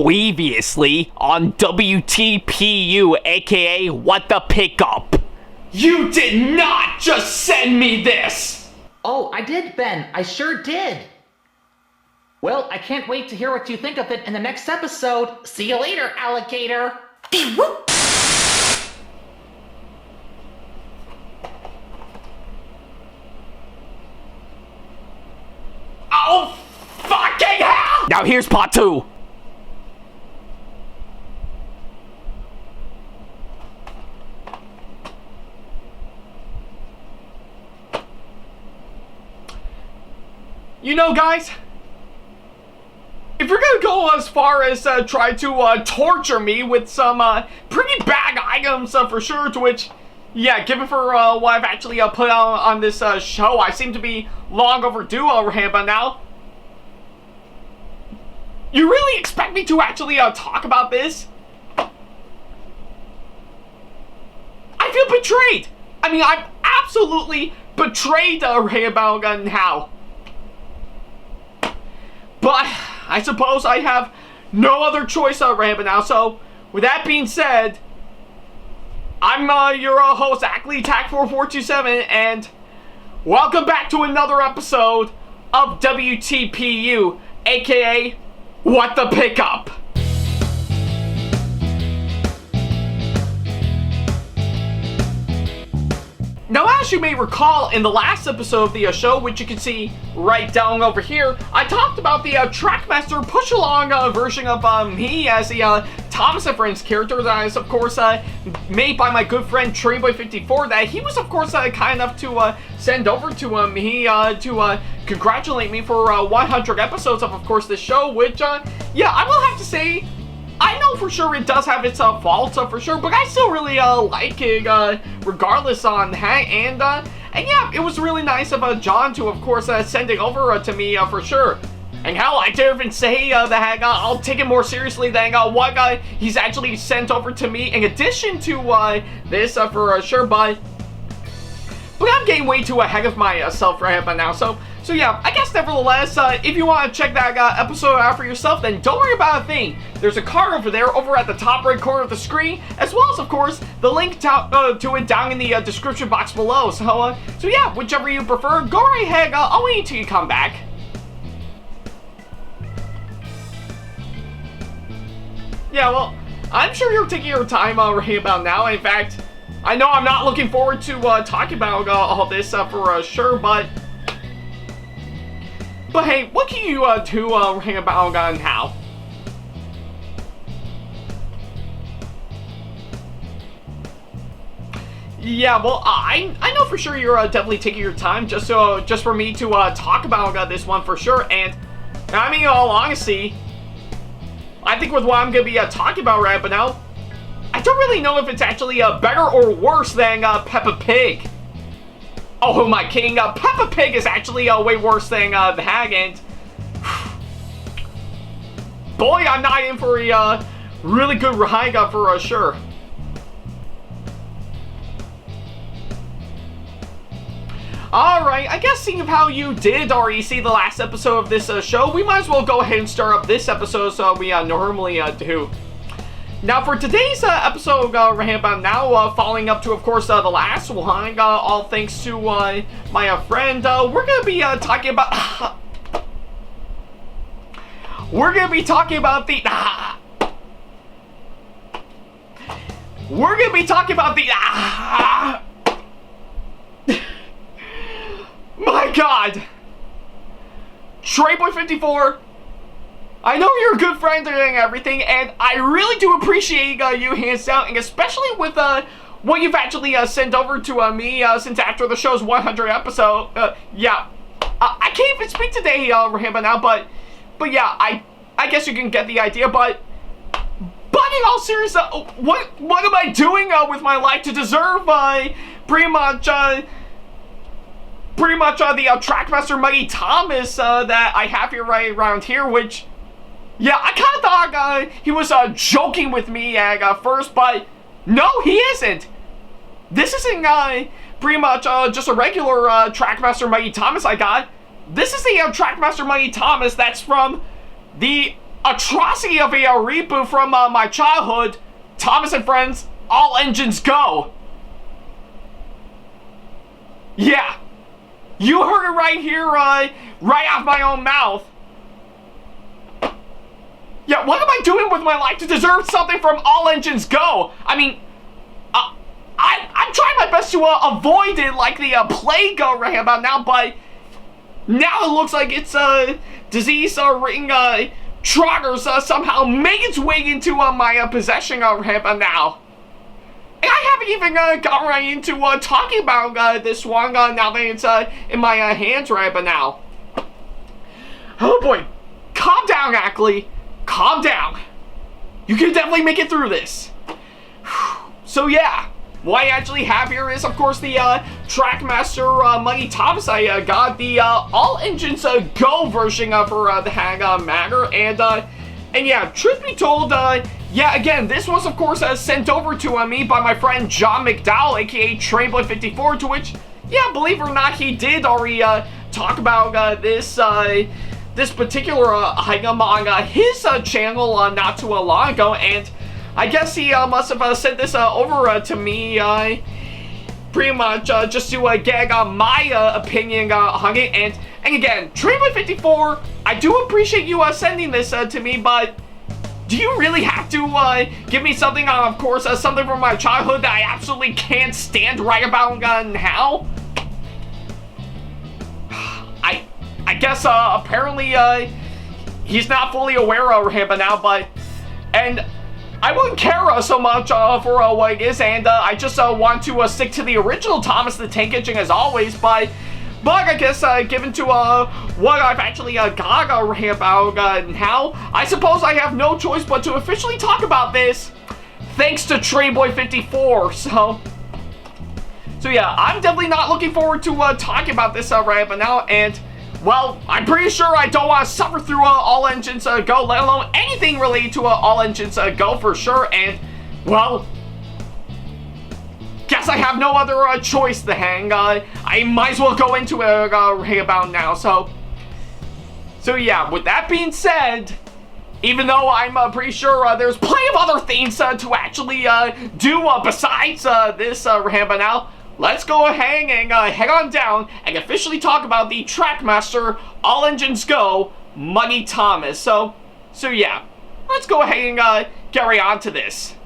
Previously on WTPU, aka What the Pickup. You did not just send me this! Oh, I did, Ben. I sure did. Well, I can't wait to hear what you think of it in the next episode. See you later, alligator. Oh, fucking hell! Now here's part 2. You know, guys, if you're gonna go as far as try to torture me with some pretty bad items for sure, to which, yeah, given for what I've actually put on this show, I seem to be long overdue right by now. You really expect me to actually talk about this? I feel betrayed. I mean, I'm absolutely betrayed right about now. But I suppose I have no other choice right now. So, with that being said, I'm your host, Ackley Trackmaster AEG and welcome back to another episode of WTPU, aka What the Pickup. Now, as you may recall, in the last episode of the show, which you can see right down over here, I talked about the Trackmaster push-along version of me as the ThomasFan1 character that is, of course, made by my good friend Trackmaster54, that he was, of course, kind enough to send over to me to congratulate me for 100 episodes of course, this show, which, yeah, I will have to say, I know for sure it does have its faults for sure, but I still really like it regardless on that, and yeah, it was really nice of Jon to, of course, send it over to me for sure. And hell, I dare even say that I'll take it more seriously than what he's actually sent over to me in addition to this for sure, but I'm getting way too ahead of myself right now, so yeah, I guess nevertheless, if you want to check that episode out for yourself, then don't worry about a thing. There's a card over there, over at the top right corner of the screen, as well as, of course, the link to it down in the description box below. So yeah, whichever you prefer, go right ahead. I'll wait until you come back. Yeah, well, I'm sure you're taking your time right about now. In fact, I know I'm not looking forward to talking about all this for sure, but hey, what can you do right about now? Yeah, well, I know for sure you're definitely taking your time just for me to talk about this one for sure, and I mean, in all honesty, I think with what I'm gonna be talking about right now, I don't really know if it's actually better or worse than Peppa Pig. Oh, who am I kidding? Peppa Pig is actually way worse than the Hag, and boy, I'm not in for a really good ride for sure. Alright, I guess seeing how you did already see the last episode of this show, we might as well go ahead and start up this episode so we normally do. Now, for today's episode, right about now, following up to, of course, the last one, all thanks to my friend, we're gonna be talking about... we're gonna be talking about the... we're gonna be talking about the... my God! Trackmaster54, I know you're a good friend and everything, and I really do appreciate you hands down, and especially with what you've actually sent over to me since after the show's 100 episode. Yeah, I can't even speak today, Rahamba, now, but yeah, I guess you can get the idea. But in all seriousness, what am I doing with my life to deserve pretty much the Trackmaster Muddy Thomas that I have here right around here, which, yeah, I kind of thought he was joking with me at first, but no, he isn't. This isn't pretty much just a regular Trackmaster Muddy Thomas I got. This is the Trackmaster Muddy Thomas that's from the atrocity of a reboot from my childhood, Thomas and Friends, All Engines Go. Yeah, you heard it right here, right out of my own mouth. Yeah, what am I doing with my life to deserve something from All Engines Go? I mean, I'm trying my best to avoid it like the plague right about now, but now it looks like it's disease-ridden troggers somehow make its way into my possession right about now. And I haven't even gotten right into talking about this one now that it's in my hands right about now. Oh boy, calm down, Ackley. Calm down. You can definitely make it through this. So yeah, what I actually have here is, of course, the Trackmaster Muddy Thomas. I got the All Engines Go version for the Hang Matter, and yeah, truth be told, yeah, again, this was, of course, sent over to me by my friend Jon McDowell, aka Trainboy54, to which, yeah, believe it or not, he did already talk about this particular item on his channel not too long ago, and I guess he must have sent this over to me pretty much just to get my opinion on it. And again, Trainboy54, I do appreciate you sending this to me, but do you really have to give me something, of course, something from my childhood that I absolutely can't stand right about now? I guess apparently he's not fully aware of him now, and I wouldn't care so much for what it is, and I just want to stick to the original Thomas the Tank Engine as always, but I guess given to what I've actually got about now, I suppose I have no choice but to officially talk about this, thanks to Trainboy54, so yeah, I'm definitely not looking forward to talking about this right now, and well, I'm pretty sure I don't want to suffer through All Engines Go, let alone anything related to All Engines Go for sure, and, well, guess I have no other choice to hang. I might as well go into it right about now, so yeah, with that being said, even though I'm pretty sure there's plenty of other things to actually do besides this right about now, let's go ahead and head on down and officially talk about the Trackmaster All Engines Go Muddy Thomas. So yeah, let's go ahead and get right on to this.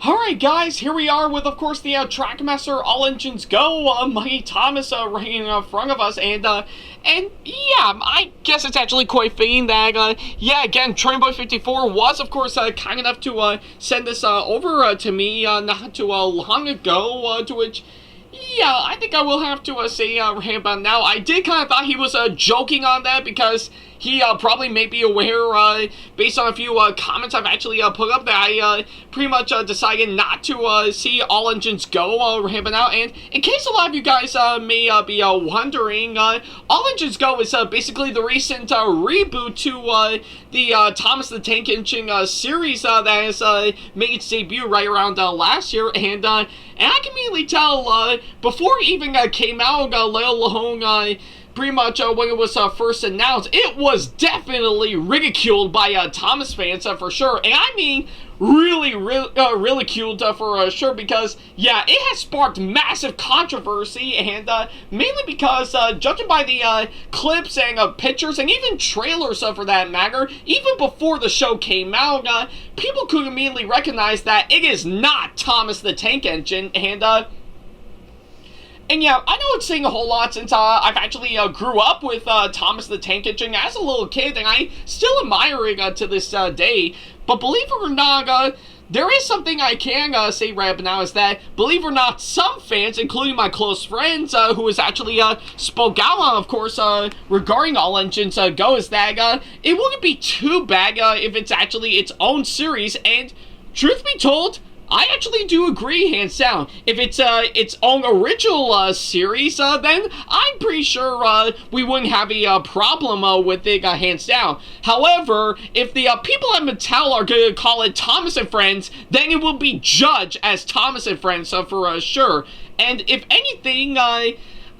Alright guys, here we are with, of course, the Trackmaster All Engines Go Muddy Thomas right in front of us, and yeah, I guess it's actually quite fitting that, yeah, again, Trainboy54 was, of course, kind enough to send this over to me not too long ago, to which, yeah, I think I will have to say right about now, I did kind of thought he was joking on that, because he probably may be aware, based on a few comments I've actually put up, that I pretty much decided not to see All Engines Go right now. And in case a lot of you guys may be wondering, All Engines Go is basically the recent reboot to the Thomas the Tank Engine series that has made its debut right around last year. And I can immediately tell, before it even came out, let alone pretty much when it was first announced, it was definitely ridiculed by Thomas fans for sure, and I mean really ridiculed for sure, because yeah, it has sparked massive controversy, and mainly because judging by the clips and pictures and even trailers for that matter, even before the show came out, people could immediately recognize that it is not Thomas the Tank Engine, and yeah, I know it's saying a whole lot since I've actually grew up with Thomas the Tank Engine as a little kid, and I still admire it to this day. But believe it or not, there is something I can say right now, is that, believe it or not, some fans, including my close friends, who has actually spoke out on, of course, regarding All Engines Go, is that it wouldn't be too bad if it's actually its own series, and truth be told, I actually do agree, hands down. If it's its own original series, then I'm pretty sure we wouldn't have a problem with it, hands down. However, if the people at Mattel are going to call it Thomas and Friends, then it will be judged as Thomas and Friends for sure. And if anything,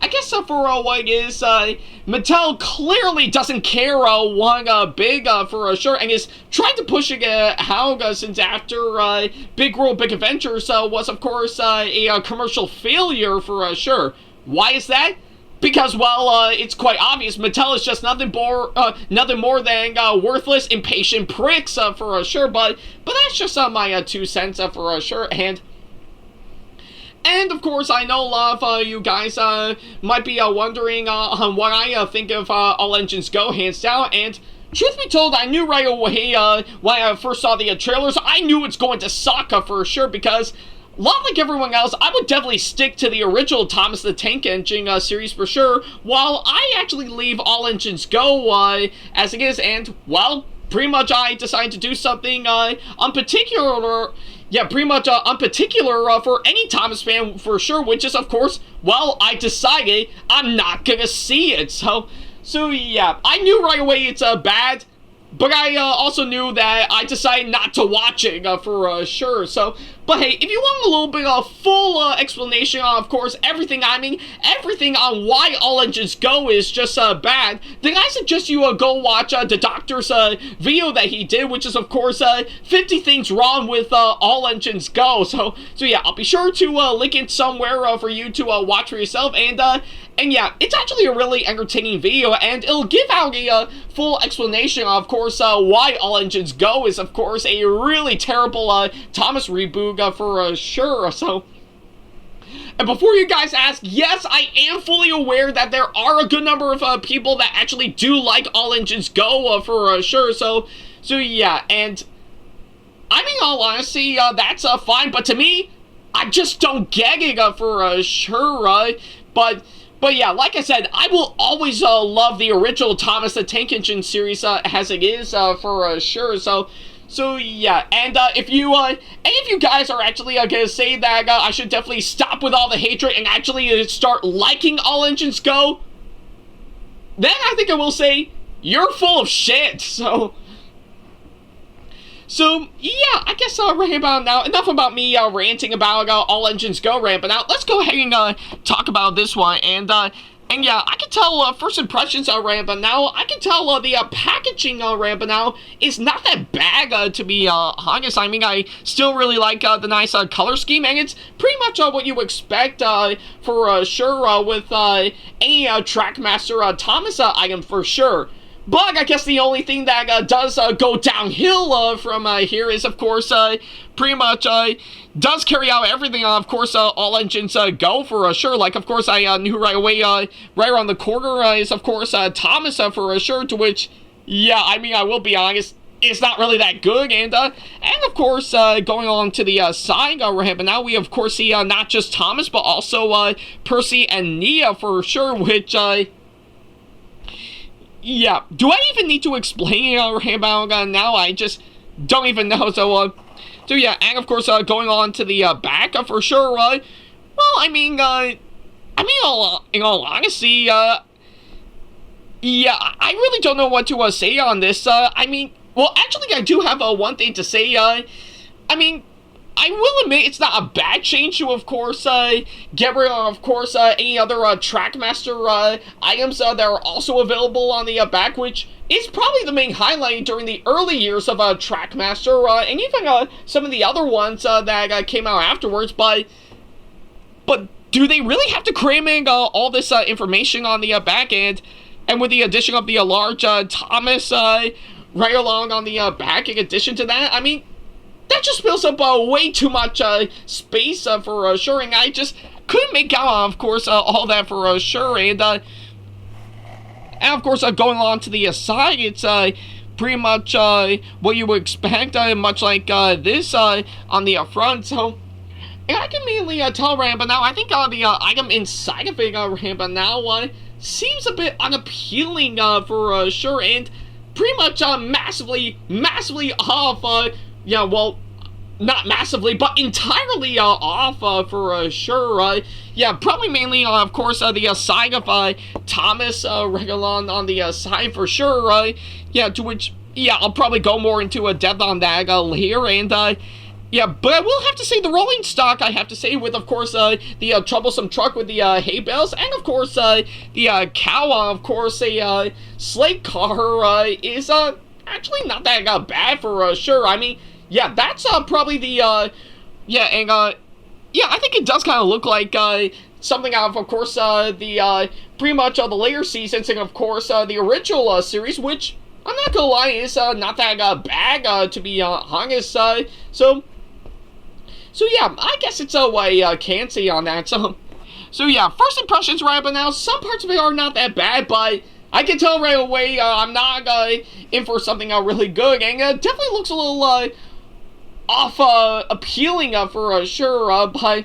I guess for what it is, Mattel clearly doesn't care one big for sure, and is trying to push it out since after Big World Big Adventures was of course a commercial failure for sure. Why is that? Because, well, it's quite obvious. Mattel is just nothing more than worthless, impatient pricks for sure. But that's just my 2 cents for sure. And of course, I know a lot of you guys might be wondering on what I think of All Engines Go, hands down. And truth be told, I knew right away when I first saw the trailers, I knew it's going to suck for sure, because a lot like everyone else, I would definitely stick to the original Thomas the Tank Engine series for sure, while I actually leave All Engines Go as it is, and, well, pretty much I decided to do something unparticular for any Thomas fan for sure, which is, of course, well, I decided I'm not gonna see it. So yeah, I knew right away it's bad, but I also knew that I decided not to watch it for sure. So, but hey, if you want a little bit of full explanation on, of course, everything on why All Engines Go is just bad, then I suggest you go watch the Doctor's video that he did, which is, of course, 50 things wrong with All Engines Go. So yeah, I'll be sure to link it somewhere for you to watch for yourself, and yeah, it's actually a really entertaining video, and it'll give out a full explanation, of course, why All Engines Go is, of course, a really terrible Thomas reboot for sure. So, and before you guys ask, yes, I am fully aware that there are a good number of people that actually do like All Engines Go for sure. So yeah, and I mean, all honesty, that's fine, but to me, I just don't get it for sure. But yeah, like I said, I will always love the original Thomas the Tank Engine series as it is for sure. So yeah, and if you guys are actually gonna say that I should definitely stop with all the hatred and actually start liking All Engines Go, then I think I will say you're full of shit. So yeah, I guess right about now, enough about me ranting about All Engines Go ramping out. Let's go ahead and talk about this one. And yeah, I can tell first impressions ramping now. I can tell the packaging ramping now is not that bad to be honest. I mean, I still really like the nice color scheme, and it's pretty much what you expect for sure with any Trackmaster Thomas item for sure. But I guess the only thing that does go downhill from here is, of course, pretty much does carry out everything, of course, All Engines Go for sure. Like, of course, I knew right away, right around the corner is, of course, Thomas for sure, to which, yeah, I mean, I will be honest, it's not really that good. And of course, going on to the side ramp, and now we, of course, see not just Thomas, but also Percy and Nia for sure, which, yeah, do I even need to explain about now? I just don't even know. So yeah, and of course, going on to the back for sure. Well, I mean, in all honesty, yeah, I really don't know what to say on this. I mean, well, actually, I do have one thing to say. I mean, I will admit it's not a bad change to, of course, get rid of, course, any other Trackmaster items that are also available on the back, which is probably the main highlight during the early years of Trackmaster, and even some of the other ones that came out afterwards. But do they really have to cram in all this information on the back end? And with the addition of the large Thomas right along on the back, in addition to that, I mean, that just fills up way too much space for sure, and I just couldn't make out, of course, all that for sure. And of course, going on to the side, it's pretty much what you would expect, much like this on the front. So, and I can mainly tell Rampa now, I think the item inside of it, Rampa now, seems a bit unappealing for sure, and pretty much massively off. Yeah, well, not massively, but entirely off for sure. Yeah, probably mainly, of course, the side of Thomas Regalon on the side for sure. Yeah, to which, yeah, I'll probably go more into a depth on that later. Yeah, but I will have to say the rolling stock, I have to say, with, of course, the troublesome truck with the hay bales, and, of course, the cow, of course, a slate car, is actually not that bad for sure. I mean, yeah, that's probably the, yeah, and, yeah, I think it does kind of look like something out of course, the, pretty much the later seasons, and, of course, the original series, which, I'm not gonna lie, is not that bad, to be honest, So yeah, I guess it's what I can say on that. So yeah, first impressions right about now, some parts of it are not that bad, but I can tell right away I'm not in for something really good, and it definitely looks a little off appealing for sure, but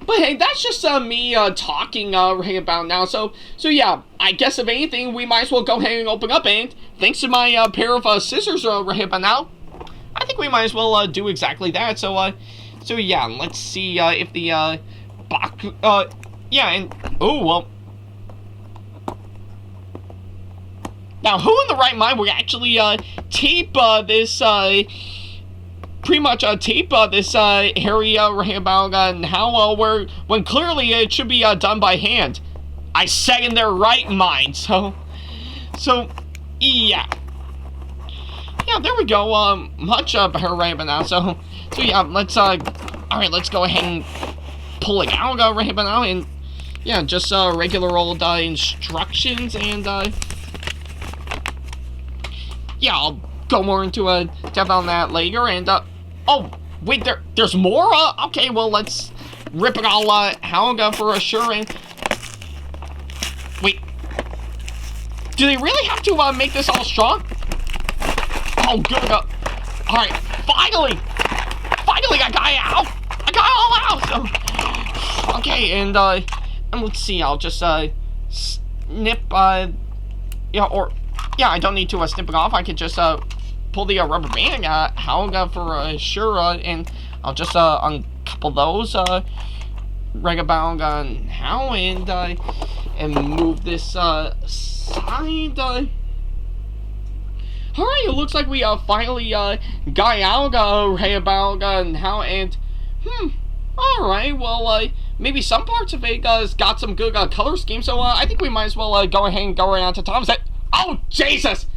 hey, that's just me talking right about now. So yeah, I guess if anything, we might as well go ahead and open up, and thanks to my pair of scissors right about now, I think we might as well do exactly that. So yeah, let's see if the box, yeah, and oh well. Now, who in the right mind would actually tape this pretty much tape this area right about now when clearly it should be done by hand? I said in their right mind. So yeah. Yeah, there we go, much better right about now, so yeah, let's, alright, let's go ahead and pull it out right about now, and, yeah, just, regular old, instructions, and, yeah, I'll go more into, depth on that later, and, oh, wait, there's more, okay, well, let's rip it all, out, for sure, and, wait, do they really have to, make this all strong? Oh, good. Alright, finally, I got it out. I got it all out. So, okay, and let's see. I'll just snip. Yeah, or yeah, I don't need to snip it off. I could just pull the rubber band out for sure, and I'll just uncouple those right about now, and move this side. Alright, it looks like we finally got out right about how, and alright, well maybe some parts of it got some good color scheme, so I think we might as well go ahead and go around to Tom's. Oh Jesus!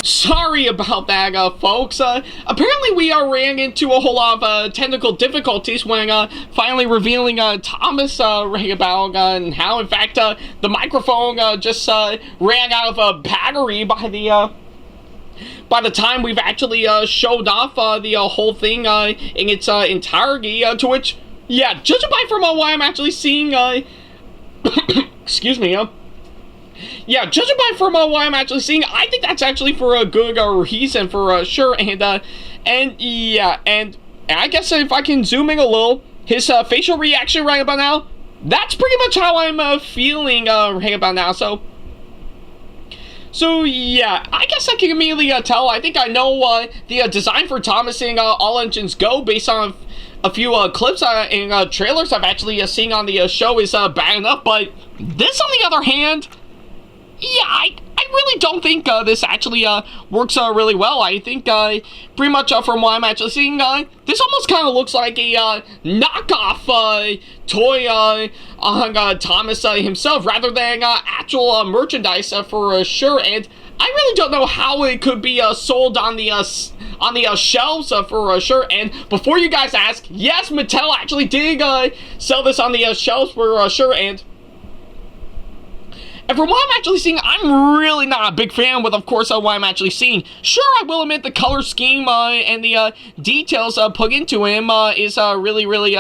Sorry about that, folks. Apparently we ran into a whole lot of technical difficulties when finally revealing Thomas right about and how, in fact, the microphone just ran out of battery by the time we've actually showed off the whole thing in its entirety. To which, yeah, judging by from what I'm actually seeing, excuse me, yeah, judging by from what I'm actually seeing, I think that's actually for a good reason for sure, and yeah, and I guess if I can zoom in a little, his facial reaction right about now, that's pretty much how I'm feeling right about now, so yeah, I guess I can immediately tell. I think I know the design for Thomas in All Engines Go based on a few clips and trailers I've actually seen on the show is bad enough, but this on the other hand, yeah, I really don't think this actually works really well. I think pretty much from what I'm actually seeing, this almost kind of looks like a knockoff toy on Thomas himself rather than actual merchandise for sure. And I really don't know how it could be sold on the shelves for sure. And before you guys ask, yes, Mattel actually did sell this on the shelves for sure. And from what I'm actually seeing, I'm really not a big fan with, of course, what I'm actually seeing. Sure, I will admit the color scheme and the details put into him is really, really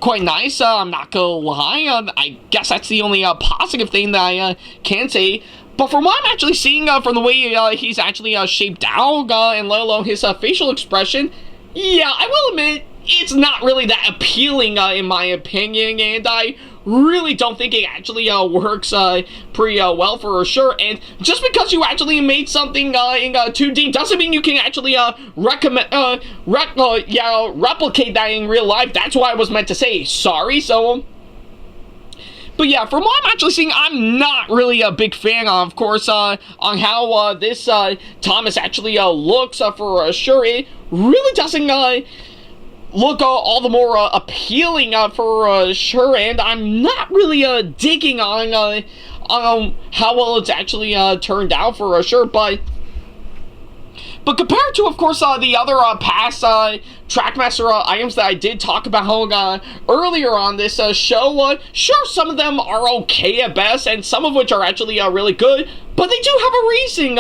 quite nice. I'm not gonna lie. I guess that's the only positive thing that I can say. But from what I'm actually seeing, from the way he's actually shaped out, and let alone his facial expression, yeah, I will admit, it's not really that appealing in my opinion, and I really don't think it actually works pretty well for sure. And just because you actually made something in 2D doesn't mean you can actually replicate that in real life. That's what I was meant to say. Sorry. So But yeah, from what I'm actually seeing, I'm not really a big fan, of course, on how this Thomas actually looks for sure. It really doesn't look all the more appealing for sure, and I'm not really digging on how well it's actually turned out for sure, but compared to, of course, the other past Trackmaster items that I did talk about earlier on this show, sure, some of them are okay at best, and some of which are actually really good, but they do have a reason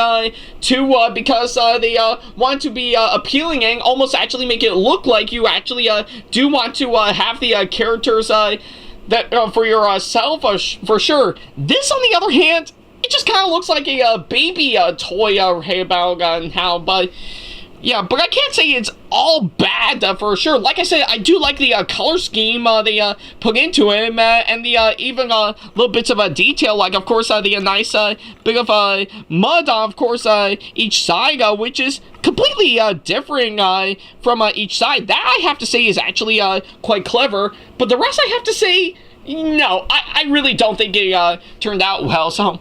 to, because they want to be appealing and almost actually make it look like you actually do want to have the characters that for yourself for sure. This, on the other hand, it just kind of looks like a baby toy about how, but yeah, but I can't say it's all bad for sure. Like I said, I do like the color scheme they put into him, and the even little bits of detail, like of course the nice bit of mud of course each side, which is completely different from each side. That I have to say is actually quite clever, but the rest I have to say, no, I really don't think it turned out well, so.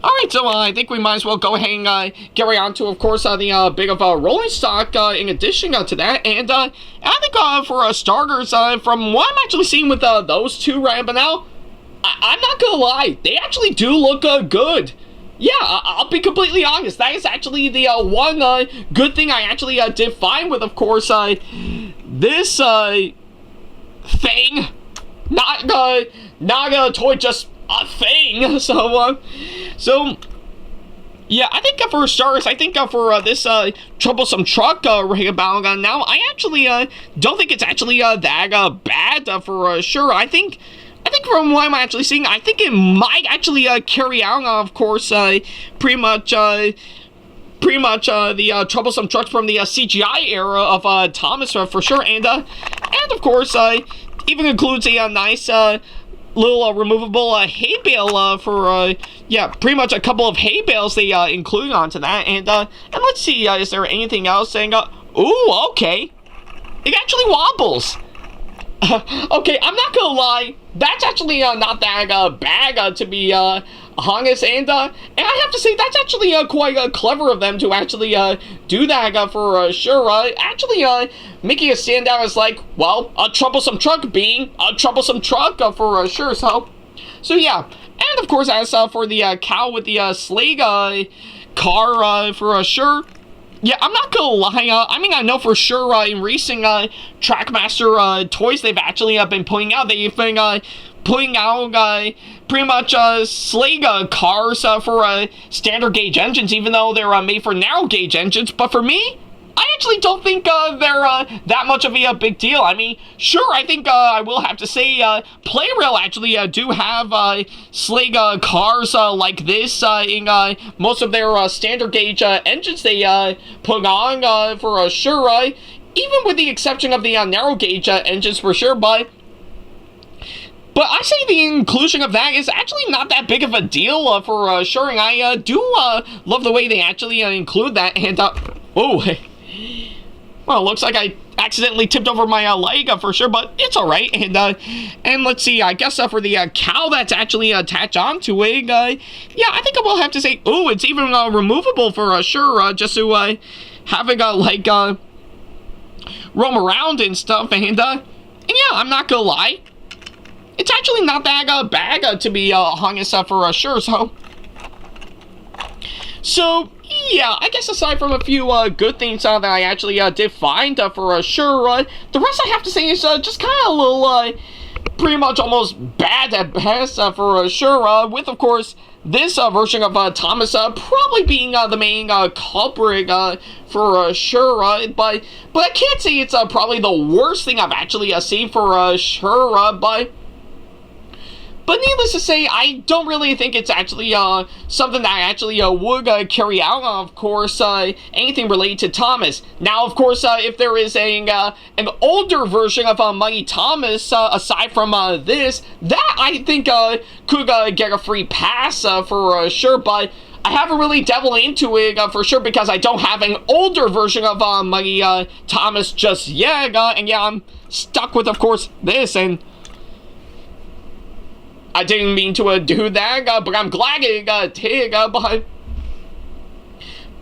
Alright, so I think we might as well go ahead and carry on to, of course, the bit of rolling stock in addition to that. And I think for starters, from what I'm actually seeing with those two right now, I'm not gonna lie, they actually do look good. Yeah, I'll be completely honest. That is actually the one good thing I actually did find with, of course, this thing. Not a toy, just a thing. So yeah, I think for starters, I think for this troublesome truck ring about now, I actually don't think it's actually that bad for sure. I think from what I'm actually seeing, I think it might actually carry out, of course, pretty much the troublesome trucks from the CGI era of Thomas for sure, and of course even includes a nice little removable hay bale for yeah, pretty much a couple of hay bales they include onto that, and let's see, is there anything else saying ooh, okay, it actually wobbles. Okay, I'm not gonna lie, that's actually not that bad to be honest, and I have to say that's actually quite clever of them to actually do that for sure. Actually making it stand out as like, well, a troublesome truck being a troublesome truck for sure. So yeah, and of course as for the cow with the sleigh car for sure. Yeah, I'm not gonna lie, I mean, I know for sure in recent Trackmaster toys they've actually been putting out, they've been putting out pretty much sleigh cars for standard gauge engines, even though they're made for narrow gauge engines. But for me, I actually don't think they're that much of a big deal. I mean, sure, I think I will have to say Playrail actually do have sleigh cars like this in most of their standard gauge engines they put on for sure, even with the exception of the narrow gauge engines for sure, but I say the inclusion of that is actually not that big of a deal for sure, and I do love the way they actually include that, and oh, well, looks like I accidentally tipped over my leg for sure, but it's alright, and let's see, I guess for the cow that's actually attached onto it, yeah, I think I will have to say, oh, it's even removable for sure, just to have it like roam around and stuff, and yeah, I'm not gonna lie, it's actually not that bad to be honest for sure, so yeah, I guess aside from a few good things that I actually did find for sure, the rest I have to say is just kind of a little pretty much almost bad at best for sure, with of course this version of Thomas probably being the main culprit for sure, but I can't say it's probably the worst thing I've actually seen for sure, but needless to say, I don't really think it's actually something that I actually would carry out, of course, anything related to Thomas. Now, of course, if there is an older version of Muddy Thomas, aside from this, that I think could get a free pass for sure, but I haven't really delved into it for sure because I don't have an older version of Muddy Thomas just yet, and yeah, I'm stuck with, of course, this, and I didn't mean to do that, but I'm glad it did, but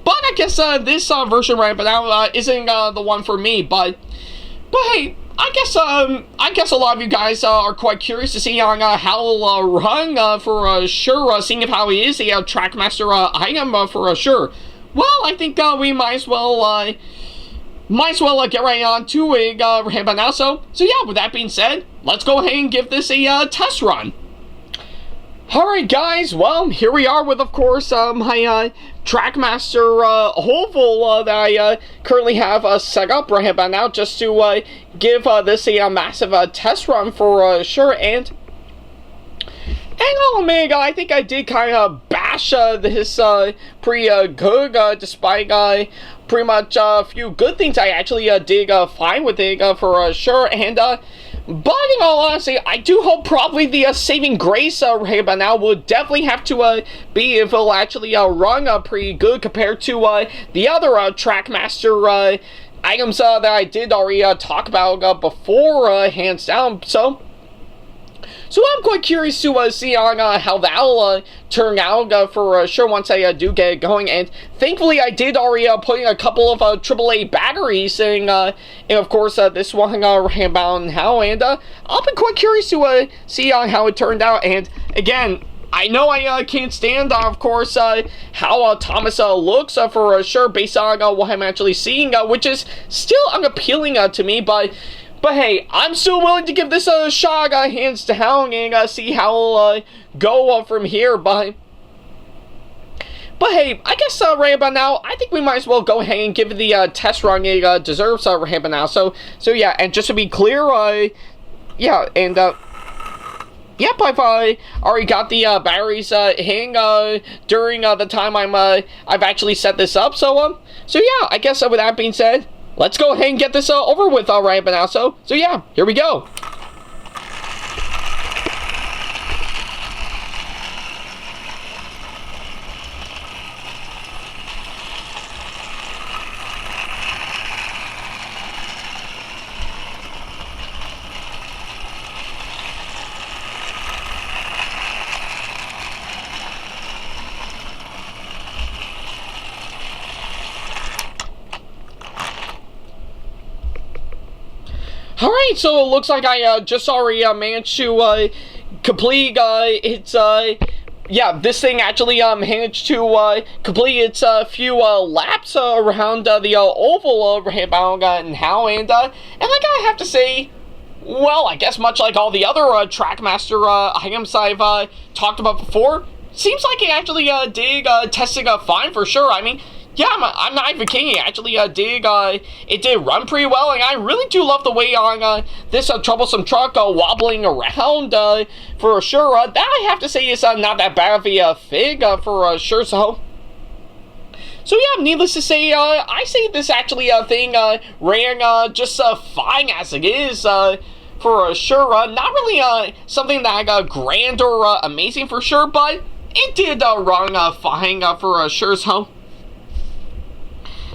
I guess this version right now isn't the one for me, but hey, I guess a lot of you guys are quite curious to see on how it'll run for sure, seeing if how he is a Trackmaster item for sure. Well, I think we might as well get right on to it right now. So yeah, with that being said, let's go ahead and give this a test run. Alright guys, well, here we are with, of course, my Trackmaster oval that I currently have set up right about now, just to give this a massive test run for sure. And oh man, I think I did kind of bash this pretty good, despite pretty much a few good things I actually did find with it for sure. And but in all honesty, I do hope probably the saving grace right about now would definitely have to be if it'll actually run pretty good compared to the other Trackmaster items that I did already talk about before, hands down. So I'm quite curious to see on how that'll turn out for sure once I do get it going. And thankfully I did already put in a couple of AAA batteries in of course this one right about now. And I'll be quite curious to see on how it turned out. And again, I know I can't stand, of course, how Thomas looks for sure based on what I'm actually seeing, which is still unappealing to me, but hey, I'm still willing to give this a shot, hands down, and see how it'll go from here. But hey, I guess right about now, I think we might as well go ahead and give it the test run it deserves right about now. So yeah, and just to be clear, yeah, and yep, I've already got the batteries in during the time I've actually set this up. So yeah, I guess with that being said, let's go ahead and get this over with right about now. So yeah, here we go. Alright, so it looks like I just already managed to complete its, yeah, this thing actually managed to complete its few laps around the oval round now. And like I have to say, well, I guess much like all the other Trackmaster items I've talked about before, seems like it actually did testing fine for sure. I mean, yeah, I'm not even kidding. Actually, it did run pretty well, and I really do love the way on this troublesome truck wobbling around for sure. That I have to say is not that bad of a fig for sure. So yeah, needless to say, I say this actually thing ran just fine as it is for sure. Not really something that grand or amazing for sure, but it did run fine for sure.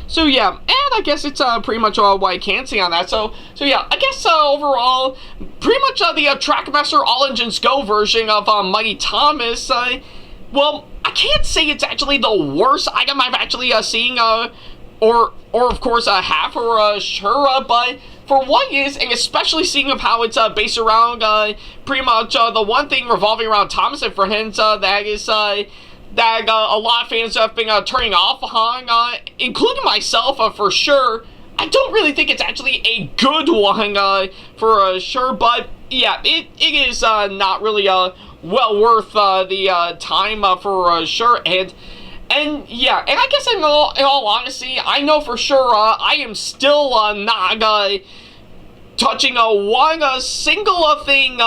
So yeah, and I guess it's pretty much what I can say on that. So yeah, I guess overall, pretty much the Trackmaster All Engines Go version of Muddy Thomas, well, I can't say it's actually the worst item I've actually seen, or of course have for sure, but for what is, and especially seeing of how it's based around pretty much the one thing revolving around Thomas and friends, that is that a lot of fans have been turning off on, including myself for sure. I don't really think it's actually a good one for sure, but yeah, it is not really well worth the time for sure. And yeah, and I guess in all honesty, I know for sure I am still not touching one single thing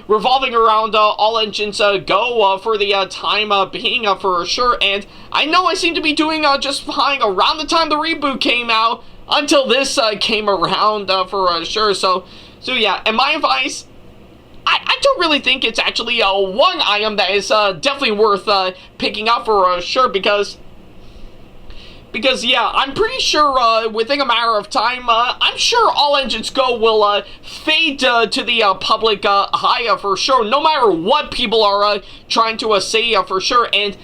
revolving around All Engines Go for the time being for sure. And I know I seem to be doing just fine around the time the reboot came out until this came around for sure. So yeah, and my advice, I don't really think it's actually one item that is definitely worth picking up for sure, because Because, yeah, I'm pretty sure within a matter of time, I'm sure All Engines Go will fade to the public eye for sure, no matter what people are trying to say for sure. And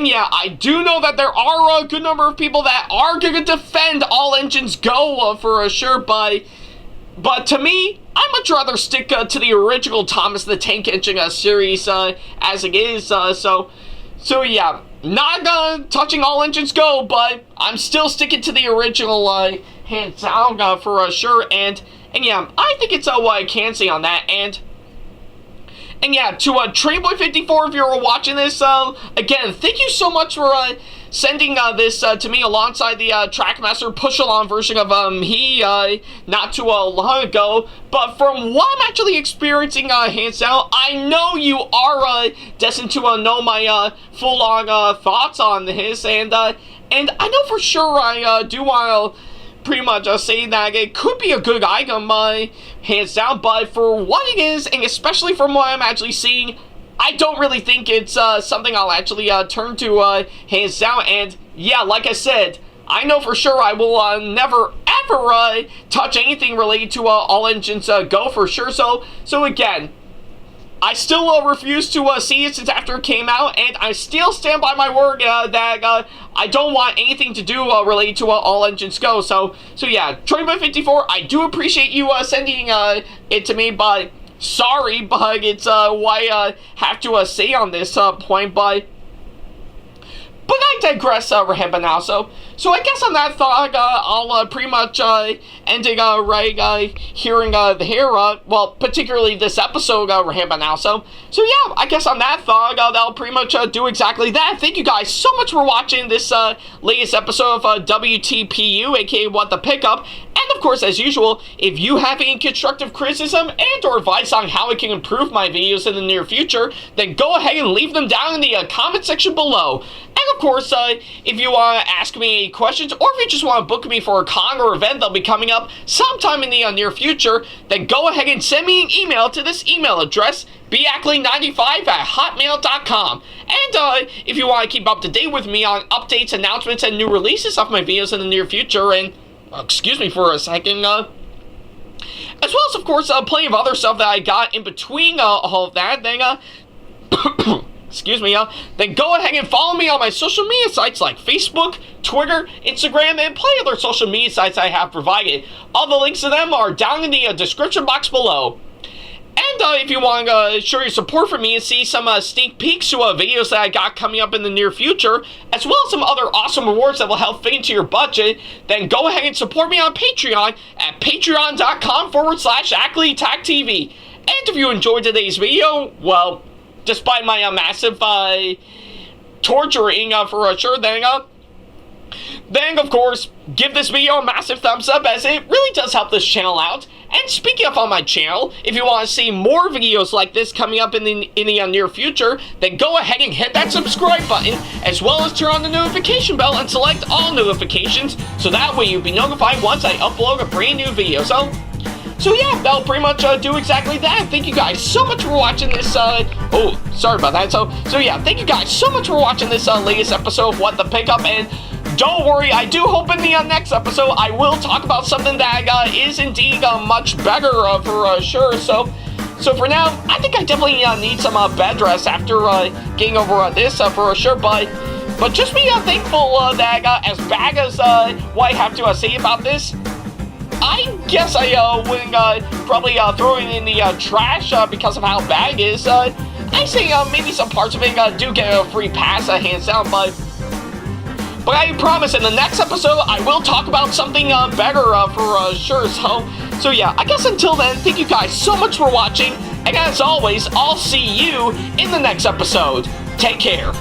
yeah, I do know that there are a good number of people that are going to defend All Engines Go for sure, but to me, I'd much rather stick to the original Thomas the Tank Engine series as it is. So yeah, not touching All Engines Go, but I'm still sticking to the original hands down for sure. And yeah, I think it's what I can say on that. And yeah, to Trainboy54, if you're watching this, again, thank you so much for sending this to me alongside the Trackmaster push-along version of he not too long ago. But from what I'm actually experiencing hands down, I know you are destined to know my full-on thoughts on this, and I know for sure I do want to pretty much say that it could be a good item, hands down, but for what it is, and especially from what I'm actually seeing, I don't really think it's something I'll actually turn to hands down. And yeah, like I said, I know for sure I will never ever touch anything related to All Engines Go for sure. So again, I still refuse to see it since after it came out, and I still stand by my word that I don't want anything to do related to All Engines Go. So yeah, Trainboy54, I do appreciate you sending it to me, but sorry, but it's what I have to say on this point, but I digress, Rahimba now. So I guess on that thought, I'll pretty much ending right hearing here, well, particularly this episode, Rahimba now. So yeah, I guess on that thought, that'll pretty much do exactly that. Thank you guys so much for watching this latest episode of WTPU, aka What the Pickup. And of course, as usual, if you have any constructive criticism and or advice on how I can improve my videos in the near future, then go ahead and leave them down in the comment section below. And of course, if you want to ask me any questions, or if you just want to book me for a con or event that'll be coming up sometime in the near future, then go ahead and send me an email to this email address, backley95@hotmail.com. And if you want to keep up to date with me on updates, announcements, and new releases of my videos in the near future, and excuse me for a second, as well as, of course, plenty of other stuff that I got in between all of that, then, excuse me, then go ahead and follow me on my social media sites like Facebook, Twitter, Instagram, and plenty other social media sites I have provided. All the links to them are down in the description box below. And if you want to show your support for me and see some sneak peeks to videos that I got coming up in the near future, as well as some other awesome rewards that will help fit into your budget, then go ahead and support me on Patreon at patreon.com/AckleyTACTV. And if you enjoyed today's video, well, despite my massive torturing for sure, then of course, give this video a massive thumbs up, as it really does help this channel out. And speaking of on my channel, if you want to see more videos like this coming up in the near future, then go ahead and hit that subscribe button, as well as turn on the notification bell and select all notifications, so that way you'll be notified once I upload a brand new video. So yeah, that'll pretty much do exactly that. Thank you guys so much for watching this, oh, sorry about that. So yeah, thank you guys so much for watching this latest episode of What the Pickup, and don't worry, I do hope in the next episode I will talk about something that is indeed much better for sure. So for now, I think I definitely need some bed rest after getting over this for sure, but just be thankful that as bad as what I have to say about this, I guess I wouldn't probably throw it in the trash because of how bad it is. I say maybe some parts of it do get a free pass, hands down, but I promise in the next episode I will talk about something better for sure. So yeah, I guess until then, thank you guys so much for watching, and as always, I'll see you in the next episode. Take care.